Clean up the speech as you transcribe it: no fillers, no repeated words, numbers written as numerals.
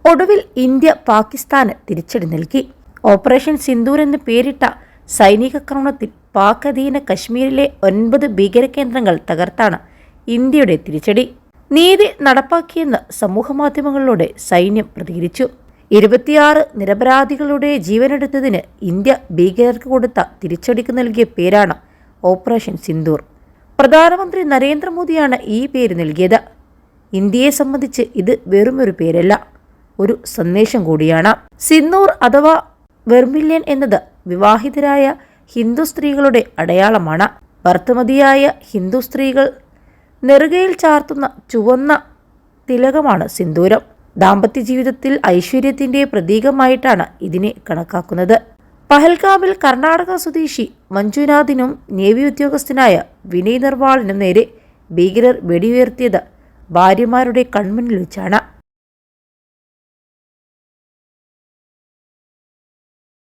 ഒടുവിൽ ഇന്ത്യ പാകിസ്ഥാന് തിരിച്ചടി നൽകി. ഓപ്പറേഷൻ സിന്ദൂർ എന്ന് പേരിട്ട സൈനികാക്രമണത്തിൽ പാക് അധീന കശ്മീരിലെ 9 ഭീകരകേന്ദ്രങ്ങൾ തകർത്താണ് ഇന്ത്യയുടെ തിരിച്ചടി. നീതി നടപ്പാക്കിയെന്ന് സമൂഹമാധ്യമങ്ങളിലൂടെ സൈന്യം പ്രതികരിച്ചു. 26 നിരപരാധികളുടെ ജീവനെടുത്തതിന് ഇന്ത്യ ഭീകരർക്ക് കൊടുത്ത തിരിച്ചടിക്ക് നൽകിയ പേരാണ് ഓപ്പറേഷൻ സിന്ദൂർ. പ്രധാനമന്ത്രി നരേന്ദ്രമോദിയാണ് ഈ പേര് നൽകിയത്. ഇന്ത്യയെ സംബന്ധിച്ച് ഇത് വെറുമൊരു പേരല്ല, ഒരു സന്ദേശം കൂടിയാണ്. സിന്ദൂർ അഥവാ വെർമില്യൻ എന്നത് വിവാഹിതരായ ഹിന്ദു സ്ത്രീകളുടെ അടയാളമാണ്. ഭർത്തമതിയായ ഹിന്ദു സ്ത്രീകൾ നെറുകയിൽ ചാർത്തുന്ന ചുവന്ന തിലകമാണ് സിന്ദൂരം. ദാമ്പത്യ ജീവിതത്തിൽ ഐശ്വര്യത്തിന്റെ പ്രതീകമായിട്ടാണ് ഇതിനെ കണക്കാക്കുന്നത്. പഹൽഗാമിൽ കർണാടക സ്വദേശി മഞ്ജുനാഥിനും നേവി ഉദ്യോഗസ്ഥനായ വിനയ് നിർവാളിനും നേരെ ഭീകരർ വെടിയുയർത്തിയത് ഭാര്യമാരുടെ കൺമുന്നിൽ വെച്ചാണ്.